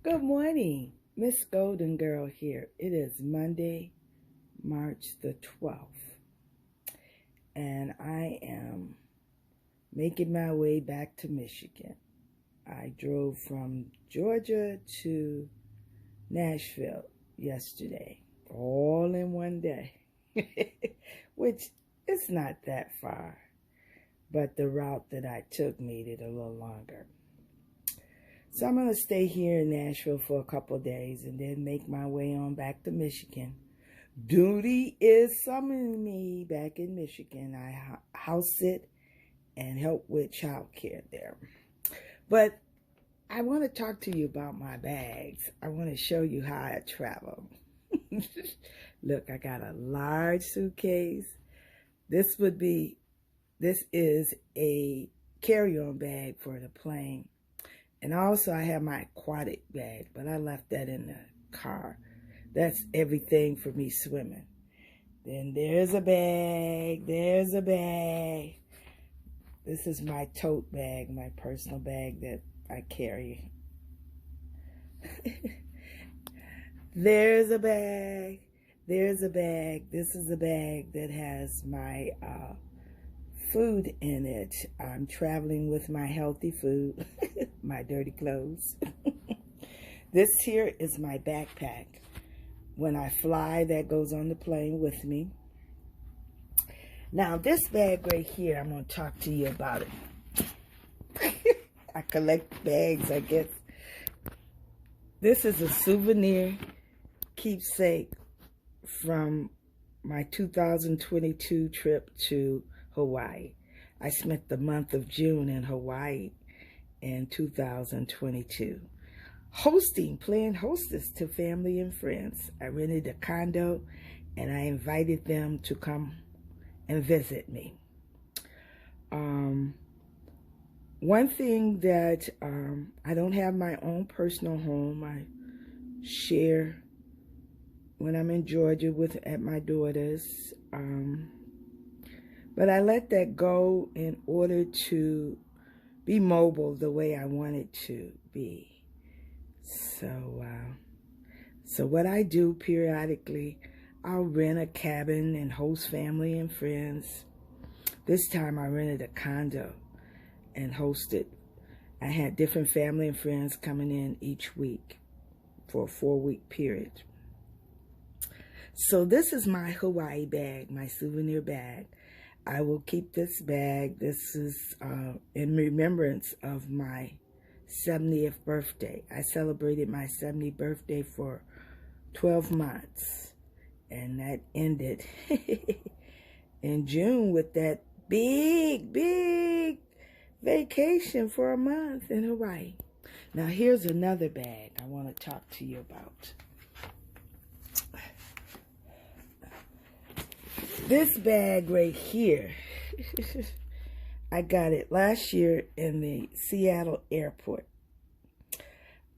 Good morning, Miss Golden Girl here. It is Monday, March the 12th, and I am making my way back to Michigan. I drove from Georgia to Nashville yesterday, all in one day, which is not that far, but the route that I took made it a little longer. So I'm going to stay here in Nashville for a couple of days and then make my way on back to Michigan. Duty is summoning me back in Michigan. I house sit and help with child care there. But I want to talk to you about my bags. I want to show you how I travel. Look, I got a large suitcase. This is a carry-on bag for the plane. And also I have my aquatic bag, but I left that in the car. That's everything for me swimming. Then there's a bag, there's a bag. This is my tote bag, my personal bag that I carry. There's a bag, there's a bag. This is a bag that has my food in it. I'm traveling with my healthy food, my dirty clothes. This here is my backpack. When I fly, that goes on the plane with me. Now, this bag right here, I'm going to talk to you about it. I collect bags, I guess. This is a souvenir keepsake from my 2022 trip to Hawaii. I spent the month of June in Hawaii in 2022. Playing hostess to family and friends. I rented a condo and I invited them to come and visit me. One thing that I don't have my own personal home. I share when I'm in Georgia at my daughter's. But I let that go in order to be mobile the way I wanted to be. So what I do periodically, I'll rent a cabin and host family and friends. This time I rented a condo and hosted. I had different family and friends coming in each week for a 4-week period. So this is my Hawaii bag, my souvenir bag. I will keep this bag. This is in remembrance of my 70th birthday. I celebrated my 70th birthday for 12 months. And that ended in June with that big vacation for a month in Hawaii. Now here's another bag I want to talk to you about. This bag right here, I got it last year in the Seattle airport.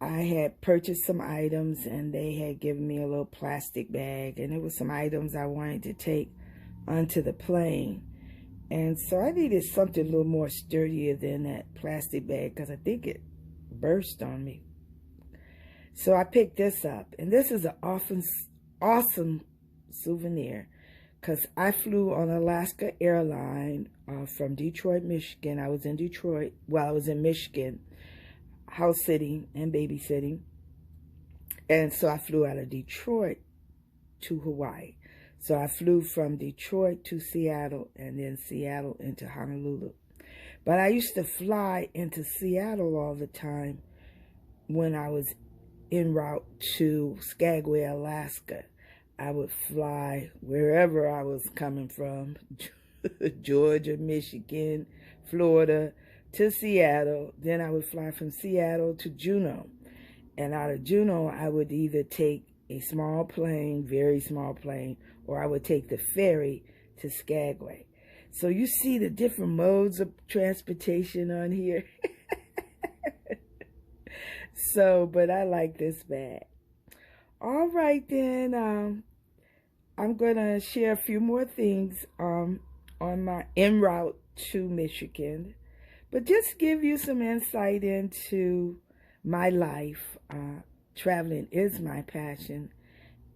I had purchased some items and they had given me a little plastic bag, and it was some items I wanted to take onto the plane. And so I needed something a little more sturdier than that plastic bag because I think it burst on me. So I picked this up, and this is an awesome souvenir. Because I flew on Alaska Airline from Detroit, Michigan. I was in Detroit, I was in Michigan, house sitting and babysitting. And so I flew out of Detroit to Hawaii. So I flew from Detroit to Seattle and then Seattle into Honolulu. But I used to fly into Seattle all the time when I was en route to Skagway, Alaska. I would fly wherever I was coming from, Georgia, Michigan, Florida, to Seattle. Then I would fly from Seattle to Juneau. And out of Juneau, I would either take a small plane, very small plane, or I would take the ferry to Skagway. So you see the different modes of transportation on here. But I like this bag. All right, then, I'm going to share a few more things on my en route to Michigan, but just give you some insight into my life. traveling is my passion.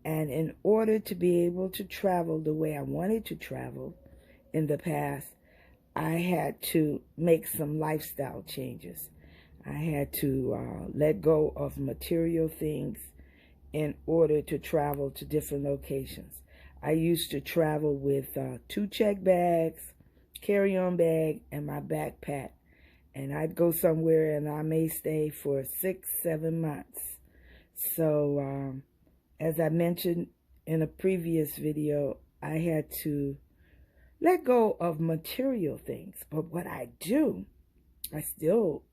And in order to be able to travel the way I wanted to travel in the past, I had to make some lifestyle changes. I had to let go of material things in order to travel to different locations. I used to travel with 2 check bags, carry-on bag, and my backpack. And I'd go somewhere and I may stay for 6, 7 months. So as I mentioned in a previous video, I had to let go of material things. But what I do, I still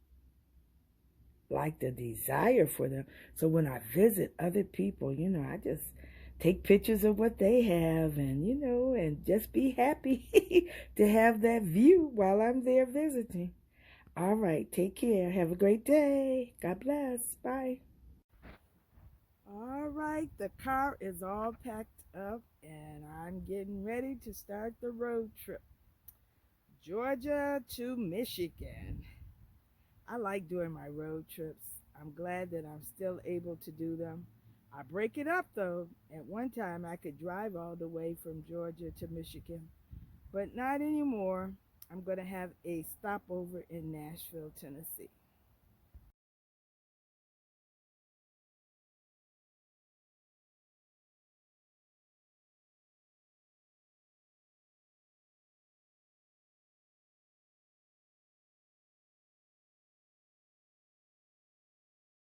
like the desire for them. So when I visit other people, I just take pictures of what they have and, and just be happy to have that view while I'm there visiting. All right, take care. Have a great day. God bless. Bye. All right, the car is all packed up and I'm getting ready to start the road trip. Georgia to Michigan. I like doing my road trips. I'm glad that I'm still able to do them. I break it up though. At one time I could drive all the way from Georgia to Michigan, but not anymore. I'm going to have a stopover in Nashville, Tennessee.